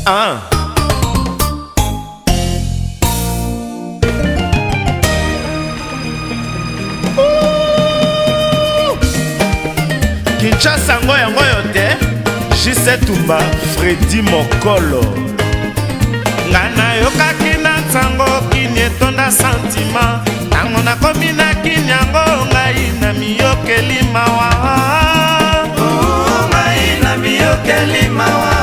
Ah. Kinshasa yango yote Jise Tumba Freddy Mokolo Ngana yokaki na ntango kini etonda sentima Tango na komi na kinyango ngai na miyokeli mawa Ngai na miyokeli mawa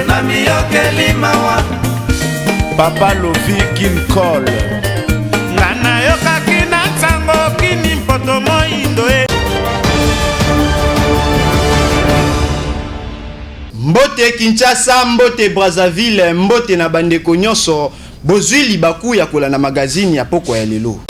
Na miyokeli mawa Papa Lovi Kinkol Ngana yokaki na ntango kini mpoto moindo Mbote Kinshasa, mbote Brazzaville, mbote na bandeko nyonso bozwi libaku ya kola na magazine ya poko ya lelo.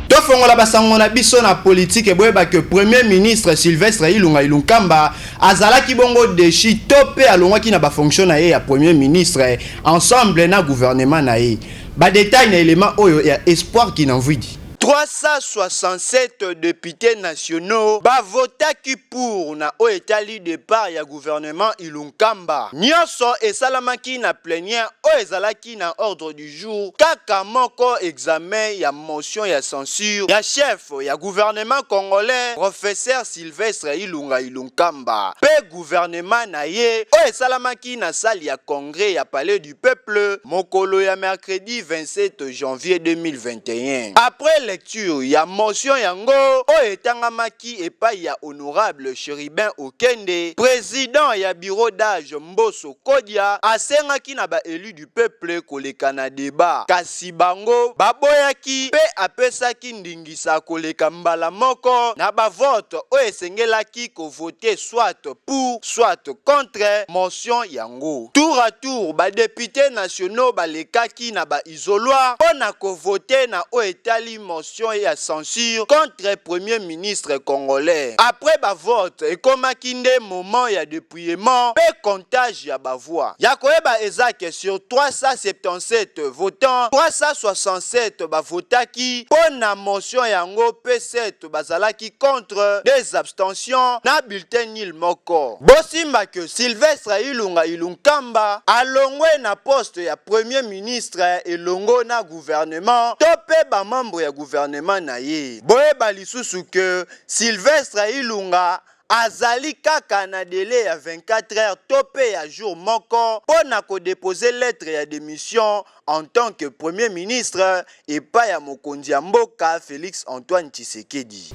Tofongola basango na biso na politique boyeba que Premier ministre Sylvestre Ilunga Ilunkamba azalaki bongo deshi tope alongwaki na ba fonction na ye ya Premier ministre ensemble na gouvernement na ye. Ba détail na élément oyo ya espoir qui n'envidi. 367 députés nationaux bavotaki pour na oetali départ ya gouvernement Ilunkamba. Nyonso esalamaki na plénière o ezalaki na ordre du jour kaka moko examen ya motion ya censure ya chef ya gouvernement congolais professeur Sylvestre Ilunga Ilunkamba. Pe gouvernement na ye o esalamaki na salle ya congrès ya palais du peuple mokolo ya mercredi 27 janvier 2021. Après lecture ya motion yango o etangamaki epai ya honorable Chéribin Okende, président ya bureau d'âge Mboso Kodia, asengaki na ba élu du peuple koleka na débat. Kasi bango baboyaki pe apesaki ndingisa koleka mbala moko na ba vote o esengelaki ko voter soit pour soit contre motion yango. Tour à tour ba députés nationaux balekaki na ba isoloir pona ko voter na o etali motion et censure contre Premier ministre congolais. Après ba vote, ekomaki nde moment ya dépouillement pe comptage ya ba voix. Ya koyeba ezake sur 377 votants, 367 ba votaki pona motion yango pe 7 bazalaki contre, des abstentions na bulletin nil moko. Bosimba que Sylvestre Ilunga Ilunkamba alongwe na poste ya Premier ministre elongo na gouvernement tope ba membre ya gouvernement na ye. Boyeba lisusu que Sylvestre Ilunga azali kaka na délai ya 24 heures topé ya jour moko pona ko déposer lettre ya démission en tant que premier ministre et pas ya mokonzi ya mboka Félix Antoine Tshisekedi.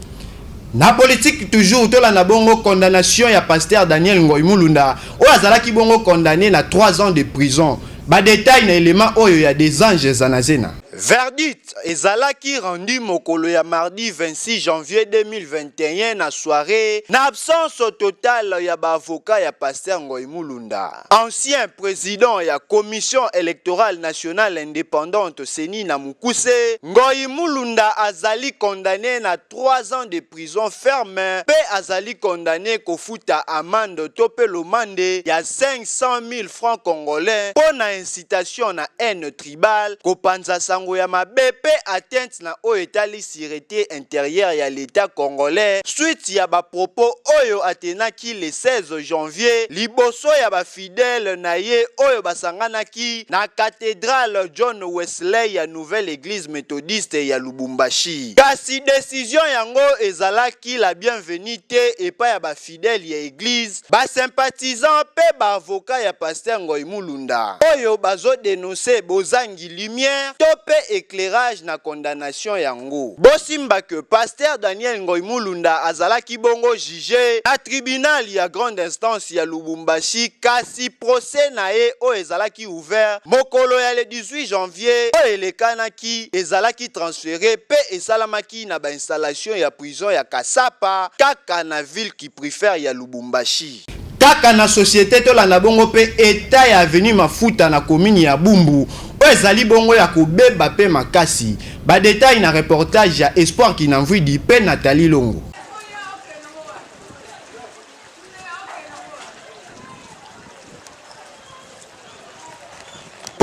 Na politique toujours tola na bongo condamnation ya pasteur Daniel Ngoy Mulunda o azalaki bongo condamné na 3 ans de prison. Ba détail na élément oyo ya des anges zanazena. Verdict ezalaki rendu mokolo ya mardi 26 janvier 2021 na soirée na absence totale ya ba avocat ya pasteur Ngoy Mulunda. Ancien président ya commission électorale nationale indépendante Seni na Mukuse, Ngoy Mulunda azali condamné na 3 ans de prison ferme pe azali condamné kofuta amende tope lomande ya 500 000 francs congolais pour na incitation na haine tribale kopanza sango ya mabepe atteinte na o etali sécurité intérieure ya l'état congolais suite ya ba propos oyo atenaki le 16 janvier liboso ya ba fidèle na ye oyo basanganaki na cathédrale John Wesley ya nouvelle église méthodiste ya Lubumbashi. Kasi décision yango ezalaki la bienvenue te epa ya ba fidèle ya église ba sympathisant pe ba avocat ya pasteur Ngoy Mulunda oyo bazo dénoncer bozangi lumière tope éclairage na condamnation yango. Bosimba que pasteur Daniel Ngoy Mulunda azalaki bongo jugé na tribunal ya grande instance ya Lubumbashi kasi procès na ye o ezalaki ouvert mokolo ya le 18 janvier o elekanaki ezalaki transféré pe esalamaki na ba installation ya prison ya Kasapa kaka na ville qui préfère ya Lubumbashi. Kaka na société tola na bongo pe état ya avenue Mafuta na commune ya Bumbu o ezali bongo ya kobeba pe makasi. Ba détail na reportage ya Espoir qui n'envoie di pe Nathalie Longo.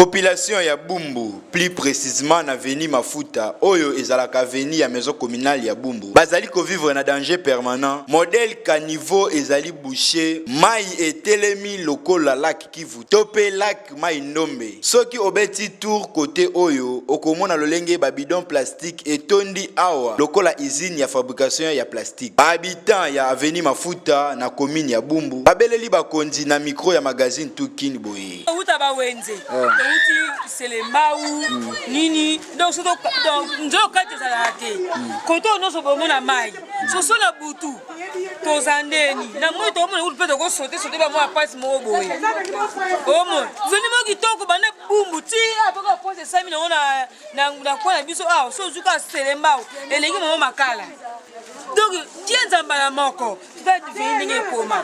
Population ya Bumbu, plus précisément na Veni Mafuta, oyo ezalaka veni ya maison communale ya Bumbu. Bazali ko vivre na danger permanent. Modèle caniveau ezali bouché, mai etelemi lokola lac Kivu. Topé lac mai ndombe. Soki obeti tour côté oyo, okomona lolenge babidon plastique etondi awa lokola usine ya fabrication ya plastique. Habitant ya Veni Mafuta na commune ya Bumbu, babeleli bakonzi na micro ya magazine Tukini boye. Selembau nini donc so donc nzo kati za late koto no so bomona mai so na butu to zandeni na moto omona uli peto ko sote ba mo apasi mo boye omo veni mo kitoko bana Bumbu ti abaka pose sami na kwa na biso so zuka selembau elengi mo makala donc tienzamba la moko va devenir koma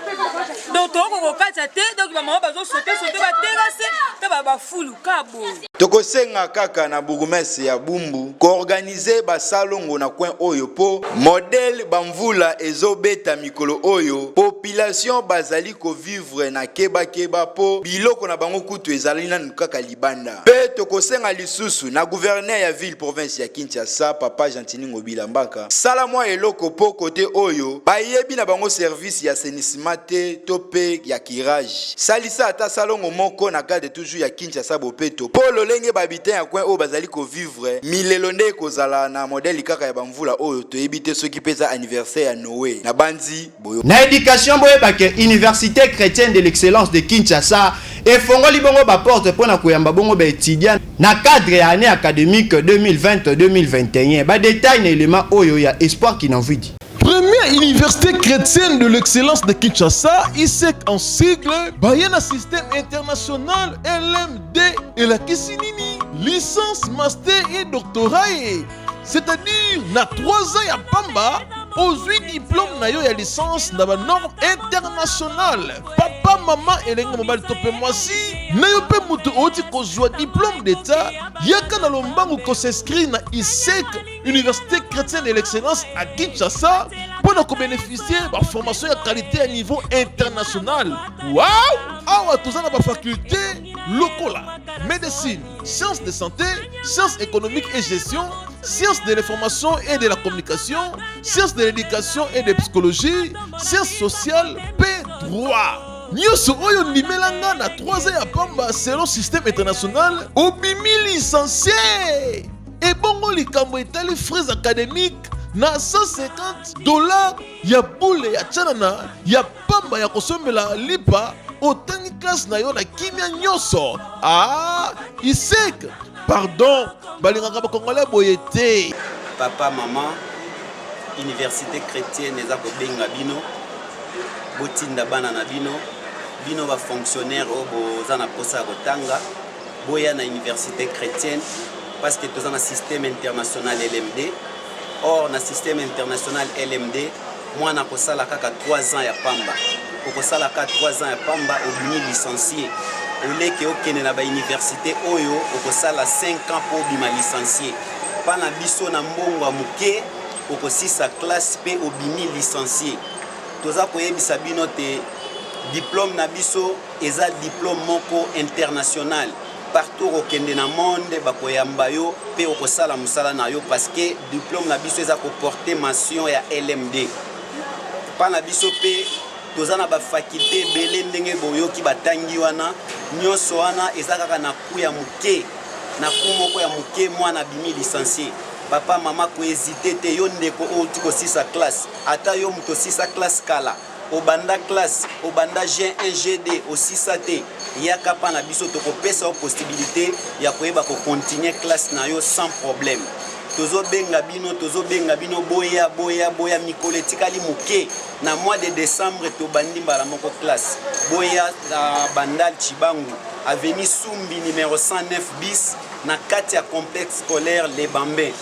donc to ko kati te donc ba mo ba zo sote ba terrasse te ba fulu kabo. Tokosenga kaka na bourgmestre ya Bumbu ko-organiser basalongo na coin oyo po modèle bamvula ezobeta mikolo oyo population bazali ko vivre na keba po biloko na bango kutu ezali na kaka libanda. Pe tokosenga lisusu na gouverneur ya ville province ya Kinshasa Papa Gentini Ngobila Mbaka sala mwa eloko po kote oyo bayebi na bango service ya assainissement te tope ya kirage salisa ata salongo moko na cadre toujours ya Kinshasa bopeto po lolenge babitin ya coin oyo bazali ko vivre milelo nde kozala na modèle kaka ya bamvula oyo toyebi te soki pesa anniversaire ya Noé na banzi boyo na éducation boyeba ke université chrétienne de l'excellence de Kinshasa efongoli bongo ba porte pona koyamba bongo ba étudiant na cadre ya année académique 2020-2021 ba détail na élément oyo ya espoir qui n'en vit. Première université chrétienne de l'excellence de Kinshasa, ISEC en sigle, Bayana Système International LMD et la Kissinini, licence, master et doctorat, c'est-à-dire na 3 ans à Pamba, aux 8 diplômes na yo ya licence na ba norme internationale. Papa, maman et les mobile topé moi si, na yo pe mutu oti ko joa diplôme d'état, yaka na lombangu ko s'inscrit na ISEC, Université chrétienne de l'excellence à Kinshasa, pour bénéficier de la formation de qualité à niveau international. Waouh! Awa tozana ba faculté locale, médecine, sciences de santé, sciences économiques et gestion, sciences de l'information et de la communication, sciences de l'éducation et de psychologie, sciences sociales, paix, droit. Nyoso oyo nimelanga na 3 ans à Pamba selon système international obimi licencié. Et bongo likambo etali frais académiques na $150 ya boule ya chanana ya Pamba ya kosomela lipa otangi classe na yo na kimia nyoso. Ah, ISEC, pardon, balingaka ba congolais boyete. Papa, maman, université chrétienne eza ko benga bino, botinda bana na bino, bino ba fonctionnaire o boza na posa kotanga, boya na université chrétienne parce que tous dans un système international LMD. Or, dans le système international LMD, moi, je suis 3 ans à Pamba. Je suis 3 ans à Pamba, je suis licencié. Je suis à l'université, je suis 5 ans pour me licencier. Pendant que je suis à Mbongo, je suis à classe P, je suis licencié. Tous les diplôme nabiso est un diplôme international. Partout au Kende na monde bakoyamba yo pe okosala musala na yo parce que diplôme na biso eza ko porter mention ya LMD pa na biso pe tozana ba faculté belé ndenge boyoki batangi wana nyonso wana eza kaka na ku ya muke na ku moko ya muke mwana bimi licencié papa mama ko hésiter te yo ndeko o tiko 6 classe ata yo muto 6 classe kala obanda classe obanda G1 GD aussi saté yaka pa na biso to ko pesa o possibilité ya koyeba ko continuer classe na yo sans problème tozo benga bino boya mikolo tikali muke na mois de décembre to bandi mbala moko classe boya bandal Chibangu avenue Sumbi numéro 109 bis na kati ya complexe scolaire Les Bambés.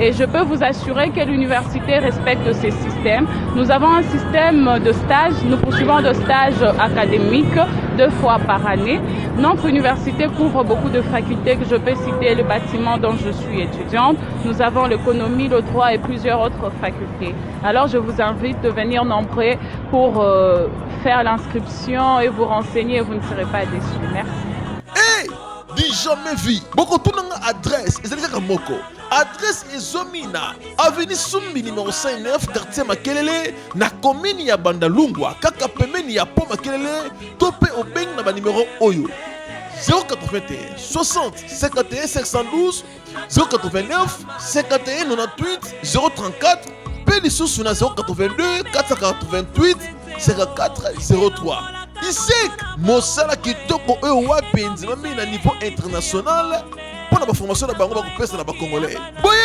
Et je peux vous assurer que l'université respecte ces systèmes. Nous avons un système de stage, nous poursuivons de stages académiques 2 fois par année. Notre université couvre beaucoup de facultés que je peux citer, le bâtiment dont je suis étudiante. Nous avons l'économie, le droit et plusieurs autres facultés. Alors je vous invite de venir nombreux pour faire l'inscription et vous renseigner, vous ne serez pas déçus. Merci. Hey! jamais vu. Boko tunanga adresse, ezalika moko. Adresse ezomina avenue Sumbi numéro 59 quartier Makelele na commune ya Bandalungwa kaka pembeni ya po Makelele topé au beng na ba numéro oyo 081 60 51 512 089 51 98 034 pe lisusu na 082 488 54 03. Isek mosala kitoko oyo wapenzi mami na niveau international pour la formation de bango bakopesa na ba congolais. Boye!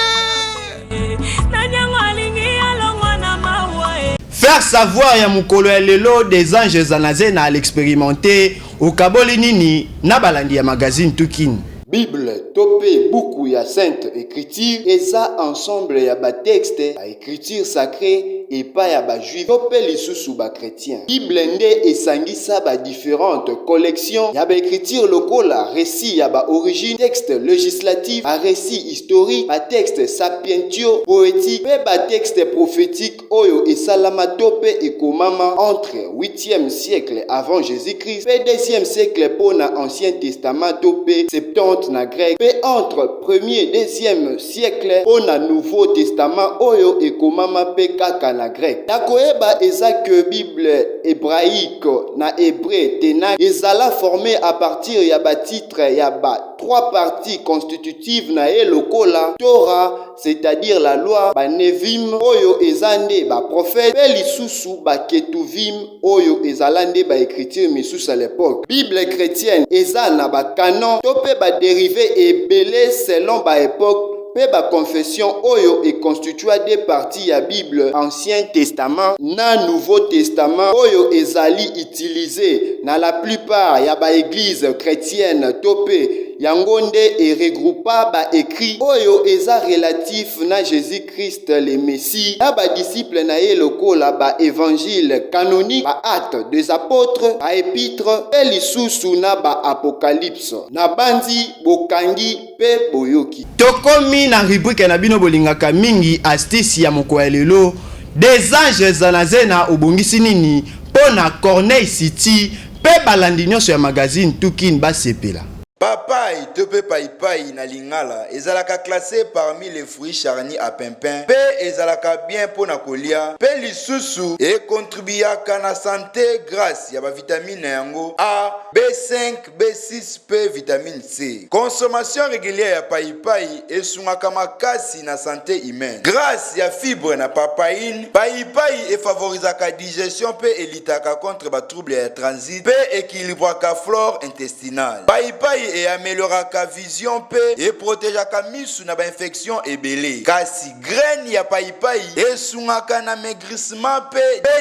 Faire savoir ya mukolo ya lelo des anges zanazena à l'expérimenter au kaboli nini na balandi ya magazine Tukin. Bible topé beaucoup ya sainte écriture eza ensemble ya ba texte ya écriture sacrée et pas ya ba juif topé lisusu ba chrétien. Bible nde esangisa ba différentes collections ya ba écriture lokola récit ya ba origine, texte législatif, a récit historique, ba texte sapientio poétique, pe ba texte prophétique oyo esalama topé ekomama entre 8e siècle avant Jésus-Christ pe 2e siècle pona Ancien Testament topé 70 na grec pe entre 1er et 2e siècle on a Nouveau Testament oyo ekomama pe kaka na grec. Nakoyeba eza que Bible hébraïque na hébreu tena ezala formé à partir ya ba titre ya ba 3 parties constitutives na elokola Torah, c'est-à-dire la loi, ba Nevim oyo ezande ba prophète pe lisusu ba Ketuvim oyo ezalande ba écriture misusu à l'époque. Bible chrétienne eza na ba canon to pe ba dérivé ebele selon ba époque pe ba confession oyo est constitué des parties ya Bible Ancien Testament na Nouveau Testament oyo ezali utilisé na la plupart ya ba église chrétienne topé yangonde et regroupa ba écrit oyo eza relatif na Jésus-Christ le Messie na ba disciple na ye lokola ba évangile canonique ba actes des apôtres ba épîtres pe lisusu na ba apocalypse na bandi bokangi pe boyoki tokomi na rubrique na bino bolingaka mingi astuce ya moko ya lelo des anges zanazena obongisi nini pona Corneille City pe balandi nyonso ya magazine Tukin basepela. Papaye, tepe paipai na lingala, ezalaka classé parmi les fruits charnis à pimpin, pe ezalaka bien pour na kolia, pe lisusu et contribuaka na santé grâce ya ba vitamine yango A, B5, B6, P, vitamine C. Consommation régulière ya paipai esungaka makasi na santé humaine. Grâce ya fibre na papaine, paipai e favorisaka digestion pe elitaka contre ba trouble ya transit, pe équilibraka flore intestinale. Paipai et amélioraka vision pe et protégeaka misu na ba infection ebele. Kasi graine ya paipai esungaka na maigrissement pe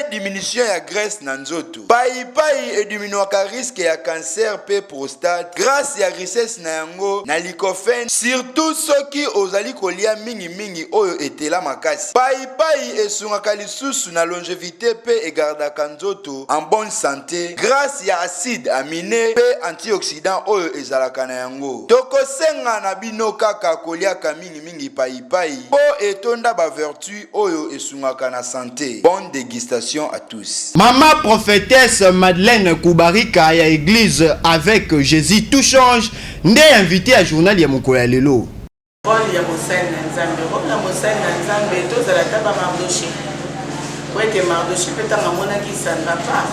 diminution ya graisse na nzoto. Paipai e diminuaka risque ya cancer pe prostate grâce ya richesse na yango na lycopène surtout soki ozali kolia mingi oyo etela makasi. Paipai esungaka lisusu na longévité pe egardaka nzoto en bonne santé grâce ya acide aminé pe antioxydant oyo ezalaka na yango. Tokosenga na bino kaka koliaka mingi paipai po etonda ba vertu oyo esungaka na santé. Bonne dégustation à tous. Maman prophétesse Madeleine Koubarika ya église avec Jésus tout change nde invité à journal ya moko ya lelo. Bon ya mosali na Nzambe, bon na mosali na Nzambe tozala taba Mardoché. Kwete Mardoché petanga monaki sanga pa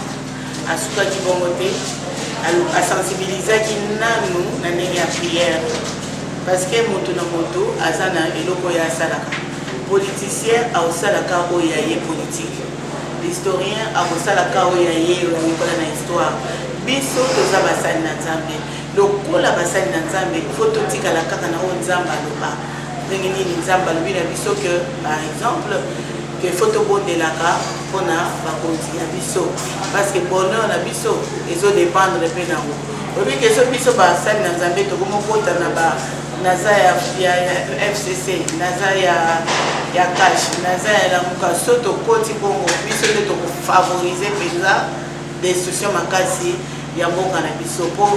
asukaki bongo te a sensibilisaki nanu na ndenge ya prière parce que moto na moto aza na eloko ya asalaka. Politicien aosalaka oyo ya ye politique, l'historien akosalaka oyo ya ye oyekola na histoire. Biso toza basali na Nzambe lokola basali na Nzambe fo totikala kaka na oyo Nzambe aloba ndenge nini Nzambe alobi na biso que par exemple que faut tobondelaka mpona bakonzi ya biso parce que bonheur na biso ezodépendre mpe nango oyebi ke so biso basali na Nzambe tokomokota na naza ya FCC naza ya cash naza ya lamuka so tokoti bongo biso nde tokofavorize mpenza destruction makasi ya mboka na biso mpo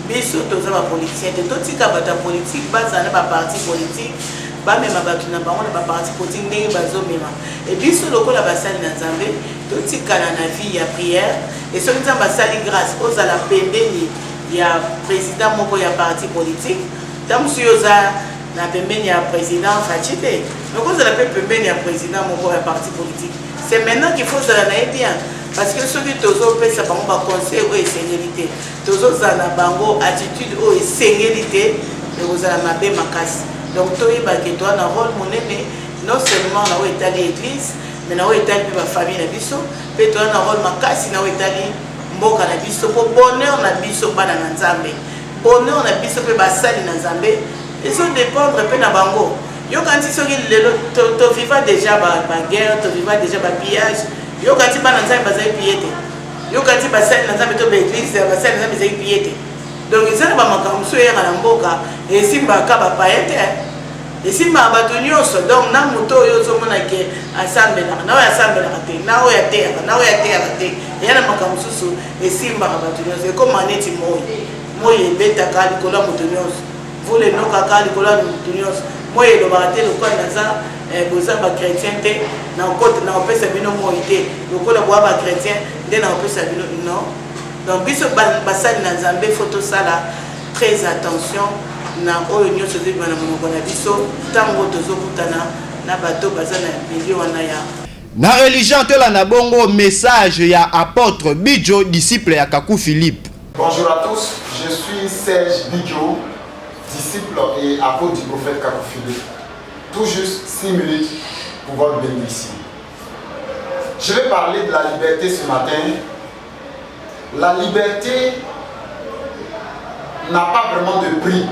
biso toza bapoliticien te totika bato ya politike bazala na baparti politike bamema bato na bango na baparti politique ndenge bazomema e biso lokola basali na Nzambe totikala na vie ya prière e soki Nzambe asali grâce ozala pembeni il y a président moko ya parti politique tam suyoza na pembeni ya président Fachite mais cause la pembeni ya président moko ya parti politique c'est maintenant qu'il faut ça na bien parce que ceux qui tozo pesa bango ba conseil ou sécurité tozo za na bango attitude ou sécurité et vous allez mabe makasi donc toi ba que toi na rôle monene non seulement na etali église mais na etali ba famille na biso pe toi na rôle makasi na etali mboka na biso po bonheur na biso bana na Nzambe bonheur na biso pe basali na Nzambe ils ont dépendre pe na bango yo kanti soki lelo to viva déjà ba guerre to viva déjà ba pillage yo kanti bana Nzambe bazai piété yo kanti basali na Nzambe to ba église basali na Nzambe bazai piété donc ils ont ba makamso ya na mboka et simba ka ba paete et simba ba tunyoso donc na muto yo zo mona ke assemble na wa assemble na te na o ya te yana makamso so et simba ba tunyoso comme maneti moye beta ka likola mutunyoso vole no kaka likola mutunyoso moye lo ba te lo kwa naza boza ba chrétien te na côté na opesa bino moye te lokola bo ba chrétien nde na opesa bino non donc biso basali na Nzambe photo sala très attention na oyo nyonso zebi na monoko na biso tango tozokutana na bato bazana milio wana ya na religion tola na bongo message ya apôtre Bidjo disciple ya Kaku Philippe. Bonjour à tous, je suis Serge Bidjo, disciple et apôtre du prophète Kaku Philippe. Tout juste 6 minutes pour votre bénédiction. Je vais parler de la liberté ce matin. La liberté n'a pas vraiment de prix.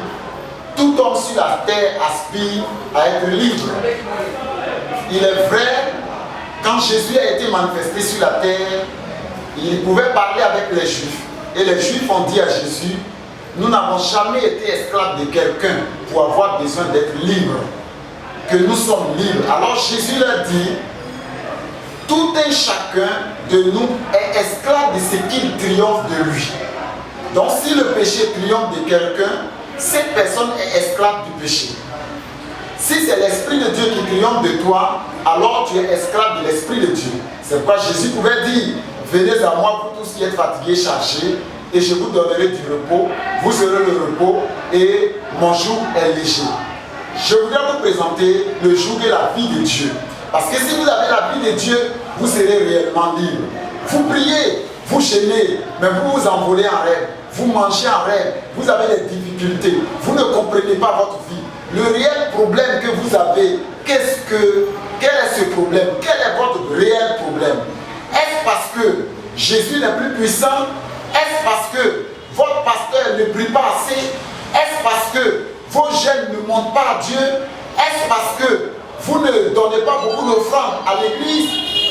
Tout homme sur la terre aspire à être libre. Il est vrai, quand Jésus a été manifesté sur la terre, il pouvait parler avec les Juifs. Et les Juifs ont dit à Jésus, nous n'avons jamais été esclaves de quelqu'un pour avoir besoin d'être libres. Que nous sommes libres. Alors Jésus leur dit, tout un chacun de nous est esclave de ce qu'il triomphe de lui. Donc si le péché triomphe de quelqu'un, cette personne est esclave du péché. Si c'est l'Esprit de Dieu qui triomphe de toi, alors tu es esclave de l'Esprit de Dieu. C'est pourquoi Jésus pouvait dire, venez à moi vous tous qui êtes fatigués, chargés, et je vous donnerai du repos. Vous aurez le repos et mon joug est léger. Je voudrais vous présenter le joug et la vie de Dieu. Parce que si vous avez la vie de Dieu, vous serez réellement libre. Vous priez, vous gênez, mais vous vous envolez en rêve. Vous mangez en rêve, vous avez des difficultés, vous ne comprenez pas votre vie. Le réel problème que vous avez, quel est ce problème? Quel est votre réel problème? Est-ce parce que Jésus n'est plus puissant? Est-ce parce que votre pasteur ne prie pas assez? Est-ce parce que vos jeûnes ne montent pas à Dieu? Est-ce parce que vous ne donnez pas beaucoup d'offrandes à l'église?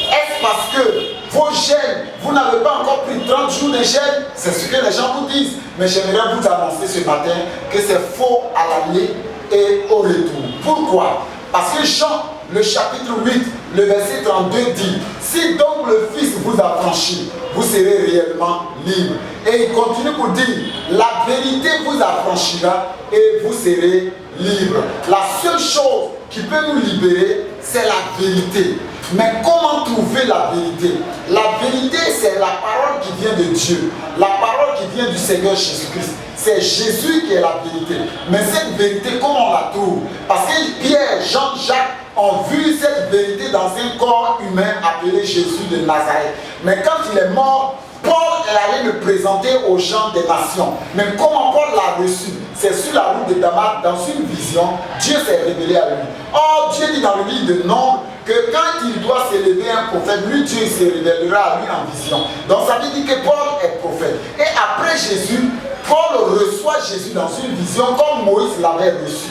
Est-ce parce que vos gènes, vous n'avez pas encore pris 30 jours de gène? C'est ce que les gens vous disent. Mais j'aimerais vous annoncer ce matin que c'est faux à l'aller et au retour. Pourquoi? Parce que Jean, le chapitre 8, le verset 32 dit, si donc le Fils vous affranchit, vous serez réellement libre. Et il continue pour dire, la vérité vous affranchira et vous serez libre. La seule chose qui peut nous libérer, c'est la vérité. Mais comment trouver la vérité? La vérité, c'est la parole qui vient de Dieu. La parole qui vient du Seigneur Jésus-Christ. C'est Jésus qui est la vérité. Mais cette vérité, comment on la trouve? Parce que Pierre, Jean, Jacques ont vu cette vérité dans un corps humain appelé Jésus de Nazareth. Mais quand il est mort, Paul est allé le présenter aux gens des nations. Mais comment Paul l'a reçu? C'est sur la route de Damas, dans une vision, Dieu s'est révélé à lui. Or, Dieu dit dans le livre de Nombres que quand il doit s'élever un prophète, lui, Dieu se révélera à lui en vision. Donc ça veut dire que Paul est prophète. Et après Jésus, Paul reçoit Jésus dans une vision comme Moïse l'avait reçu.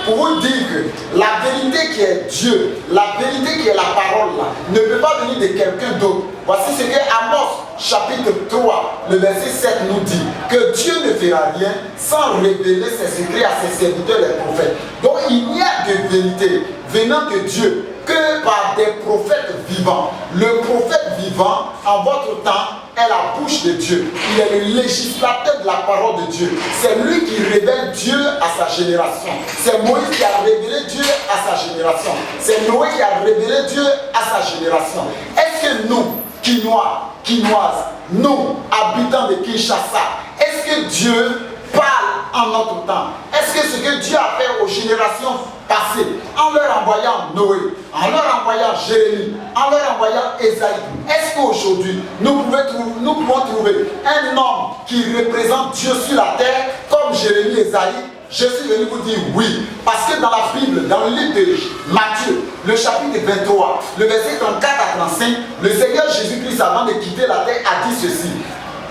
Pour vous dire que la vérité qui est Dieu, la vérité qui est la parole là, ne peut pas venir de quelqu'un d'autre. Voici ce que Amos chapitre 3, le verset 7 nous dit, que Dieu ne fera rien sans révéler ses secrets à ses serviteurs les prophètes. Donc il n'y a de vérité venant de Dieu que par des prophètes vivants. Le prophète vivant, en votre temps, est la bouche de Dieu. Il est le législateur de la parole de Dieu. C'est lui qui révèle Dieu à sa génération. C'est Moïse qui a révélé Dieu à sa génération. C'est Noé qui a révélé Dieu à sa génération. Est-ce que nous, Quinoises, nous, habitants de Kinshasa, est-ce que Dieu parle en notre temps? Est-ce que ce que Dieu a fait aux générations passées, en leur envoyant Noé, en leur envoyant Jérémie, en leur envoyant Ésaïe, est-ce qu'aujourd'hui nous pouvons trouver un homme qui représente Dieu sur la terre comme Jérémie et Ésaïe? Je suis venu vous dire oui, parce que dans la Bible, dans le livre de Matthieu, le chapitre 23, le verset 34 à 35, le Seigneur Jésus-Christ, avant de quitter la terre, a dit ceci.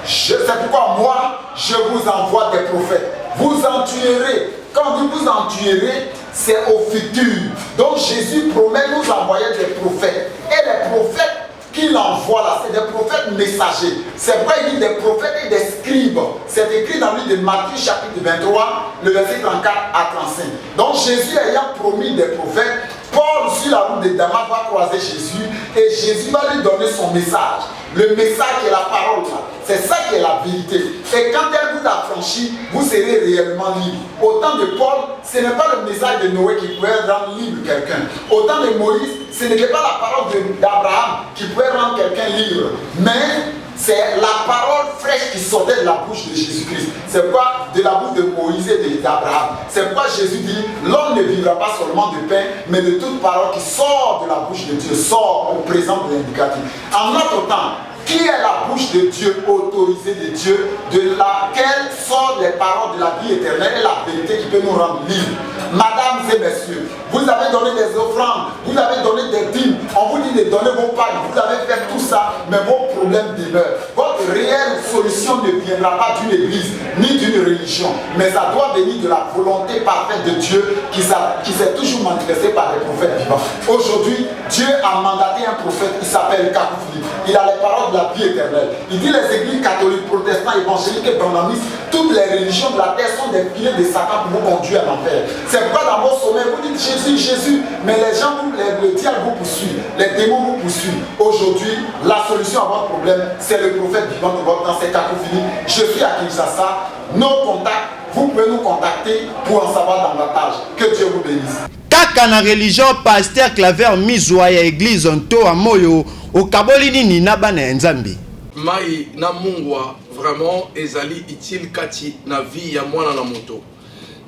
C'est pourquoi moi, je vous envoie des prophètes. Vous en tuerez. Quand vous en tuerez, c'est au futur. Donc Jésus promet nous envoyer des prophètes. Et les prophètes qu'il envoie là, c'est des prophètes messagers. C'est pourquoi il dit des prophètes et des scribes. C'est écrit dans le livre de Matthieu chapitre 23, le verset 34 à 35. Donc Jésus ayant promis des prophètes, Paul sur la route de Damas va croiser Jésus et Jésus va lui donner son message. Le message qui est la parole, c'est ça qui est la vérité. Et quand elle vous affranchit, vous serez réellement libre. Au temps de Paul, ce n'est pas le message de Noé qui pouvait rendre libre quelqu'un. Au temps de Moïse, ce n'était pas la parole d'Abraham qui pouvait rendre quelqu'un libre. Mais c'est la parole fraîche qui sortait de la bouche de Jésus-Christ. C'est pas de la bouche de Moïse et d'Abraham. C'est pourquoi Jésus dit, l'homme ne vivra pas seulement de pain, mais de toute parole qui sort de la bouche de Dieu, sort au présent de l'indicatif. En notre temps, qui est la bouche de Dieu, autorisée de Dieu, de laquelle sortent les paroles de la vie éternelle et la vérité qui peut nous rendre libres? Mesdames et messieurs, vous avez donné des offrandes, vous avez donné des dîmes, on vous dit de donner vos pagnes, vous avez fait tout ça, mais vos problèmes demeurent. Votre réelle solution ne viendra pas d'une église, ni d'une religion, mais ça doit venir de la volonté parfaite de Dieu qui s'est toujours manifestée par les prophètes vivants. Aujourd'hui, Dieu a mandaté un prophète, il s'appelle Kakoufli. Il a les paroles de la vie éternelle. Il dit les églises catholiques, protestants, évangéliques et brahmanistes, toutes les religions de la terre sont des filets de Satan pour vous conduire à l'enfer. C'est pourquoi dans vos sommets, vous dites Jésus, Jésus, mais les gens, le diable vous poursuit, les démons vous poursuivent. Aujourd'hui, la solution à votre problème, c'est le prophète vivant de votre temps, c'est Kakoufli. Je suis à Kinshasa. Nos contacts, vous pouvez nous contacter pour en savoir davantage. Que Dieu vous bénisse. Kaka na religion pasteur Claver mizwa ya église nto a moyo okaboli nini na bana nzambi mai na mungwa vraiment ezali utile kati na vie ya mwana na moto.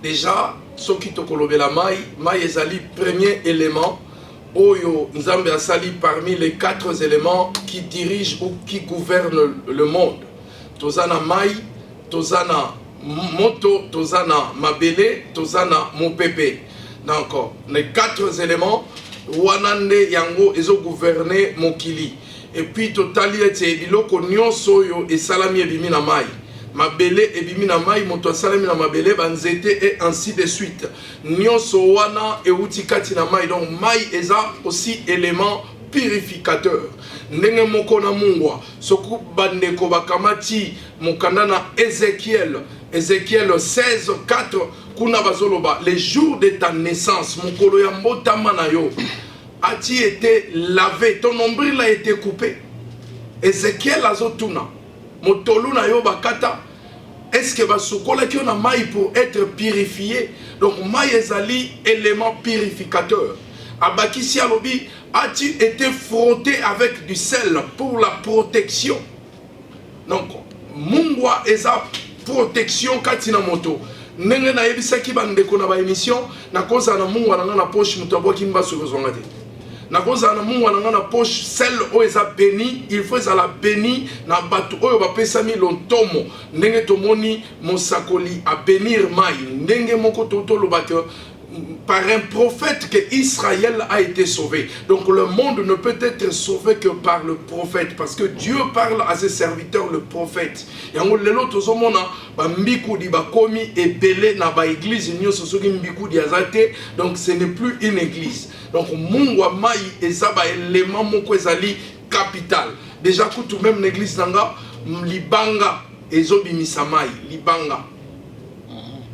Déjà soki tokolobela mai ezali premier élément oyo nzambe asali parmi les 4 éléments qui dirigent ou qui gouvernent le monde. Tozana mai, tozana moto, tozana mabele, tozana mopepe. Donc, les 4 éléments, wanande yango ezo gouverner mokili. Et puis totali ete biloko nyonso yo esalami ebimi na mai. Mabele ebimi na mai, moto asalami na mabele banzete et ainsi de suite. Nyonso wana euti kati na mai. Donc mai eza aussi élément purificateur. Ndenge moko na mungwa soku bandeko bakamati mokanda na Ézéchiel 16:4 kuna bazoloba les jours de ta naissance mokolo ya mbotama na yo a-t-il été lavé, ton nombril a été coupé. Ézéchiel azotuna motolu na yo bakata est-ce que basukola ki na mai pour être purifié. Donc mai ezali élément purificateur. Abakisi alobi a-t-il été frotté avec du sel pour la protection. Donc mungwa eza protection katina moto. Ndenge na yebisaki bandeko na ba émission na koza na mungwa na na poche muto aboki mbaso kozonga te. Na koza na mungwa na poche sel o eza béni, il faut eza la béni na bato oyo bapesami lontomo. Ndenge tomoni mosakoli a bénir mai. Ndenge moko totolo bato par un prophète que Israël a été sauvé. Donc le monde ne peut être sauvé que par le prophète, parce que Dieu parle à ses serviteurs, le prophète. Yango lelo tozomona ba mbiku di bakomi ebele na ba église nyoso soki mbiku di azate, donc ce n'est plus une église. Donc mungwa mai ezaba élément moko ezali capital. Déjà kutu même l'église nanga libanga ezobimisa mai libanga.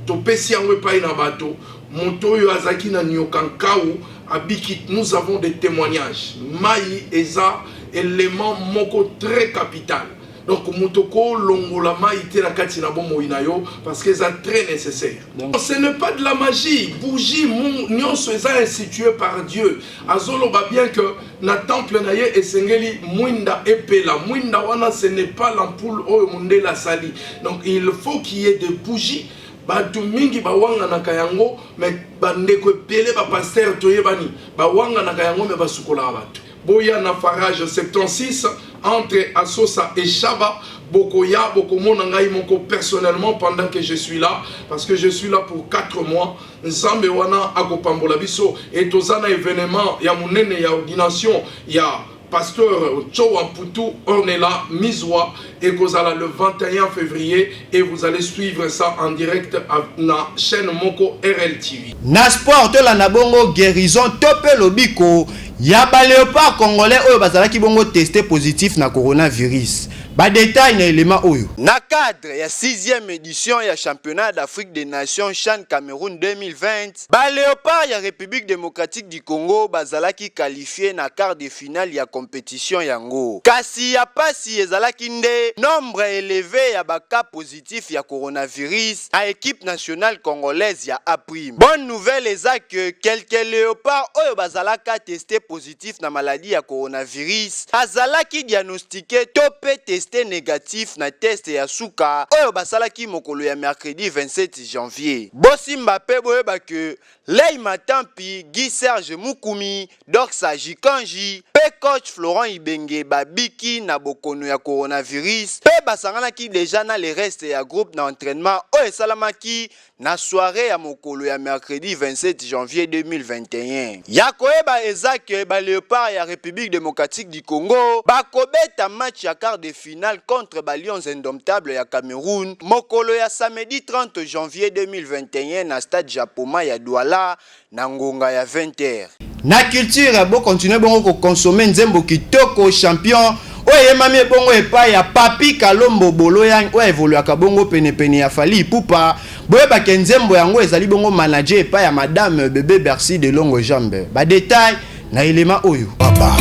Topesi yango epai na bato moto yo azaki na nyokankau abiki. Nous avons des témoignages. Mai eza élément moko très capital. Donc mutoko longola maïté la kati na bomo inayo parce que c'est très nécessaire. Donc ce n'est pas de la magie. Bougie nyon est institué par Dieu. Azolo ba bien que na temple na ye esengeli mwinda epela. Mwinda wana ce n'est pas l'ampoule o munde la sali. Donc il faut qu'il y ait des bougies. Batu mingi bawanga na kayango mais bandeko pele ba pasteur toyebani bawanga na kayango mais basukola batu. Boya na Farage 76 entre Asosa et Chaba. Bokoya, Bokomona ngai moko personnellement pendant que je suis là, parce que je suis là pour 4 mois. Nzambe wana akopambola biso et tozana événement ya munene ya ordination ya pasteur Tcho Amputu, on est là, Mizwa, et Kozala le 21 février, et vous allez suivre ça en direct à la chaîne Moko RL TV. Nasport to la nabongo guérison topé lobiko, yaba léopard congolais oyo bazalaki bongo testé positif na coronavirus. Ba détail na élément oyo. Na cadre ya 6e édition ya championnat d'Afrique des Nations CHAN Cameroun 2020, ba léopard ya République démocratique du Congo bazalaki qualifié na quart de finale ya compétition yango. Kasi ya pasi ezalaki nde nombre élevé ya baka positif ya coronavirus à équipe nationale congolaise ya A'. Bonne nouvelle eza que quelques léopards oyo bazalaka testé positif na maladie ya coronavirus azalaki diagnostiqué topé testé négatif na test ya suka oyo basalaki mokolo ya mercredi 27 janvier. Bossi Mbappé boyeba que Lei Matampi, Guy Serge Mukumi, Doxa Jikanji, pe coach Florent Ibenge babiki na bokono ya coronavirus, pe basanganaki déjà na le reste ya groupe na entraînement oyo esalamaki na soirée ya mokolo ya mercredi 27 janvier 2021. Ya koyeba eza ke ba léopard ya République démocratique du Congo bakobeta match ya quart de finale contre ba Lions indomptables ya Cameroun mokolo ya samedi 30 janvier 2021 na stade Japoma ya Douala na ngonga ya 20h. Na culture bo continuer bongo ko consommer nzembo kitoko champion oye mami bongo epa ya Papi Kalombo Boloyang o evoluaka bongo pene ya Fali Ipupa boyeba ke nzembo yango ezali bongo manager epa ya madame Bébé Bercy de Longo Jambe. Ba détail na élément oyo. Papa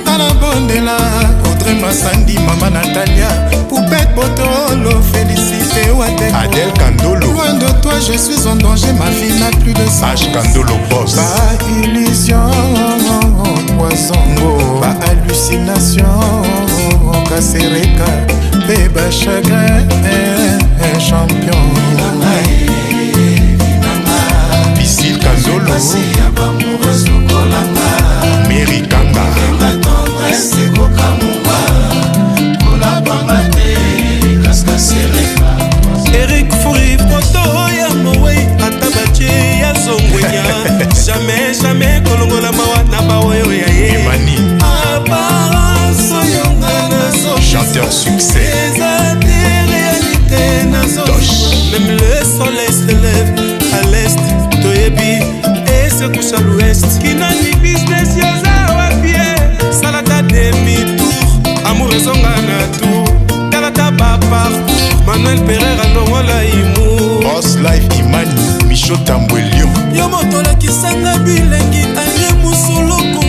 Ana Bondela Audrey Masandi Mama Natalia Poupette Botolo Félicité Wadeko Adèle Kandolo. Loin de toi je suis en danger, ma vie n'a plus de sens. H Kandolo Boss. Pas illusion, poison, pas hallucination, Kasereka, bébé chagrin, champion. Piscine Kandolo. Mary Kanga. Eric Fouri, poto ya mowe, atabache ya zongwenya. Jamais kolongola mawa na baoyo ya ye. Emani. Apparence yonga na zo. Chanteur succès. Les réalités na zo. Même le soleil se lève à l'est, toyebi et se couche à l'ouest. Kinani business yaza wa pied, salata demi-tour, amour zonga na tout. Kalata ba parcours, Manuel Pereira longola imu. Boss Life Imani, Micho Tambouelion. Yo motola kisanga bilengi anye musuloko.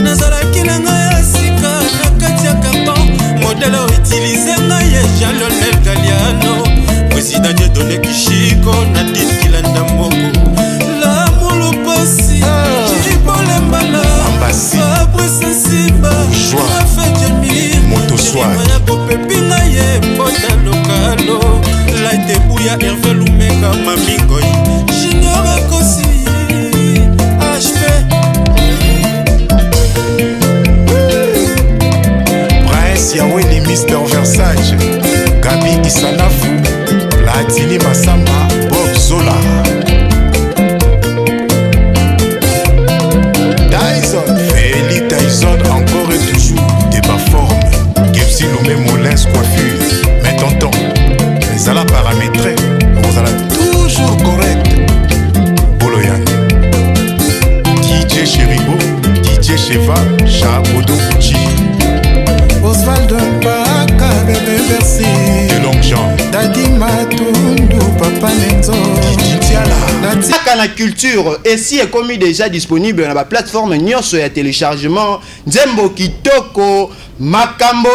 Nazalaki na ngai ya sika na kati ya carton. Modèle utilisé ngai ya Jean-Lionel Galliano. Président Dieudonné Kishiko, Nadine Kilanda Mboko. La Moulopassi, Chiripole Mbala, Fabrice Simba, Rafa Jamir, Motosoir, Popepina Ye, Bota Lokalo, Laite Bouya, Hervé Lumeka, Mamingoy, Junior Akosi, HP. Prince Yaweli, Mister Versace, Gabi Isanafu, Latini Massamba, Bob Zola. Dyson, Feli Tyson, encore et toujours, débat forme. Gepsi Loumé Molins, coiffure. Mais tonton, les ala paramétrés, vous allez toujours correct. Boloyan, DJ Cheribo, DJ Cheva, Chabodo Gucci. Osvaldo Baka. na culture esi ekomi déjà disponible na ba plateforme nyonso ya téléchargement nzembo kitoko makambo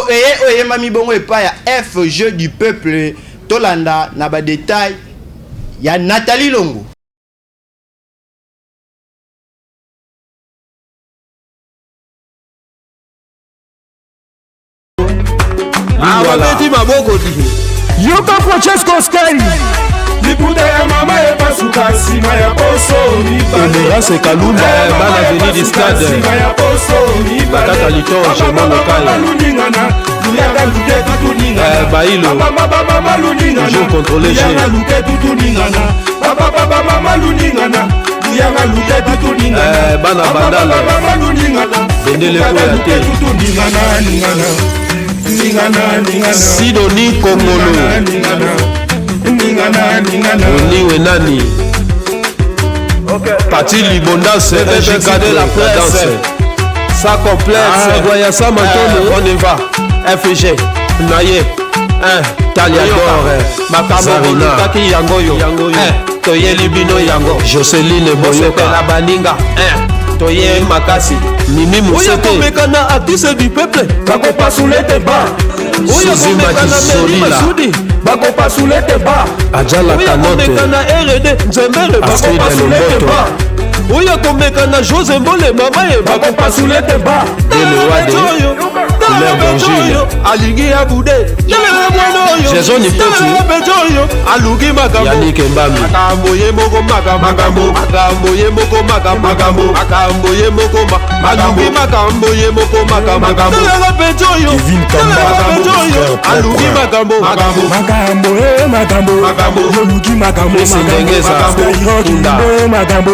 oyema mibongo epa ya F jeu du peuple tolanda na ba détail ya Nathalie Longo. Abeti maboko di Yoka Francesco Scari Liputa ya mama ya pasuka sima ya poso Emerance Kalumba bana veni di stade sima ya poso Batata litonge mon local Bailo toujours contrôlé bana bandala Bendele koyate Sidoni Kongolo Oniwe nani Pati Libondance Regicade la presse Ça complexe Voyassa Mantono On y va FG Naye Taliador Makambo Taki Yangoyo Toye Libino Yango Joseline Boyoka La Baninga Toye Makasi Mimi Moussete Oyakomekana artiste du peuple Bakopa sous les débats Oyakomekana Meri Masudi Bakopa sous les débats Adjala Kanote Oyakomekana RD Nzembele Bakopa sous les débats Oyakomekana José Mbole Mamaye Bakopa sous les débats Alingi Abude Jason Nipoti Alugi Magambo Yannick Mbami Makamboye Moko Magambo Makamboye Moko Magambo Makamboye Moko Alugi Makamboye Moko Magambo Kevin Kamba Alugi Magambo Magambo Alugi Magambo Magambo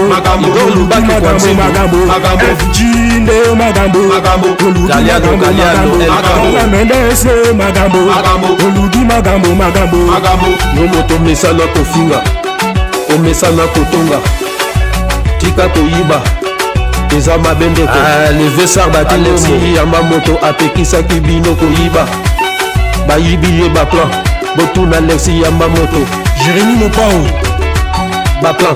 Lubaki Magambo Jinde Magambo Galiano Mendes Magambo Olugi Magambo Nomoto mesana kofinga Omesana kotonga Tika koyiba Eza mabendeko Leve Sarbati Alexi Yamamoto Apekisa Kibino koyiba Bayibi ye baplan Botuna Alexi Yamamoto Jérémy Mopao Baplan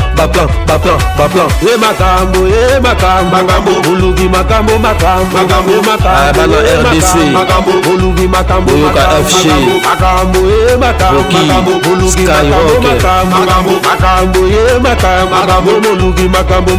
Makambo Olugi Makambo Bana RDC Olugi Makambo Yoka FG Makambo Olugi Skyrock Makambo Olugi Makambo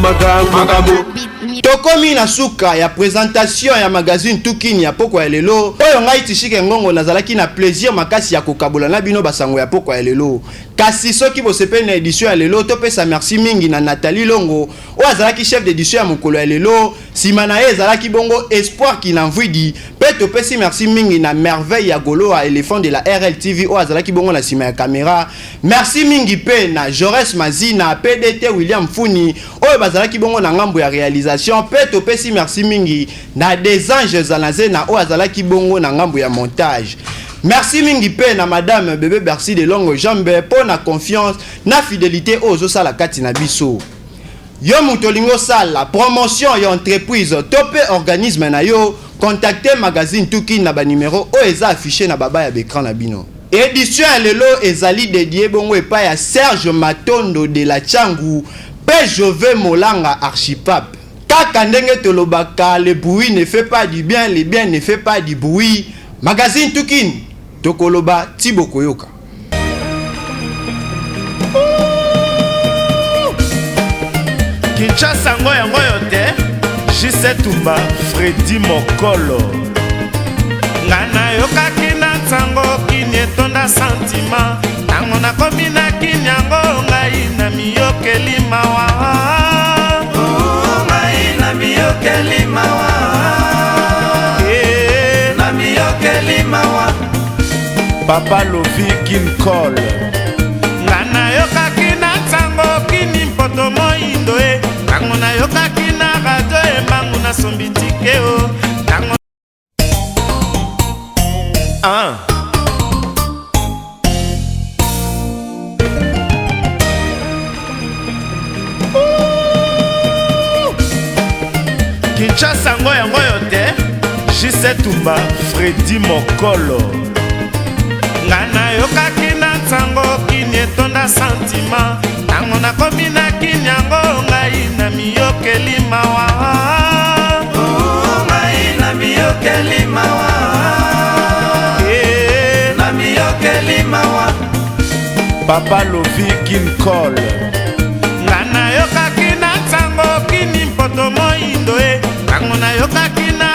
Tokomi na suka ya présentation ya magazine Tukini ya poko ya lelo oyo ngai tishike ngongo nazalaki na plaisir makasi ya kokabola na bino basango ya poko ya lelo kasi soki bosepe na édition ya lelo topesa merci mingi na Nathalie Longo o azalaki chef d'édition ya mokolo ya lelo simana ye ezalaki bongo espoir ki nanvwidi pe topesi merci mingi na merveille ya golo à éléphant de la RLTV o azalaki bongo na sima ya caméra merci mingi pe na Jores Mazina PDT William Funi oyo bazalaki bongo na ngambo ya réalisation pe topesi merci mingi na des anges Zanazena o azalaki bongo na ngambo ya montage. Merci mingi pe na madame Bébé Bercy de Longo Jambe pour na confiance na fidélité aux sala kati na biso. Yo mutolingo sala promotion ya entreprise topé organisme na yo contacter magazine Tukini na ba numéro o eza affiché na baba ya écran na bino. Édition ya lelo ezali dédié bongo epa ya Serge Matondo de la Tchangu pe Jove Molanga Archipape. Kaka ndenge tolobaka le bruit ne fait pas du bien, le bien ne fait pas du bruit. Magazine Tukini Tokoloba Thibaut Koyoka. Kinshasa ngoya te J7 Tumba Freddy Mokolo Ngana yoka kina tango kinietonda sentiment Tango na komina kinyango ngai na miyokeli mawa Ngai na miyokeli mawa Na miyokeli mawa Papa Lovi King Cole Ngana yoka kina tango kini mpoto moindo Tango na yoka kina radio embangu na sombitike o Tango Kinshasa ngoya te J7 Tumba Freddy Mokolo Ngana yoka kina tango kinietonda sentiment Tango na komina kinyango papa lovi kinkol nga nayokaki na ntango kini mpoto moyindo e ntango nayokaki na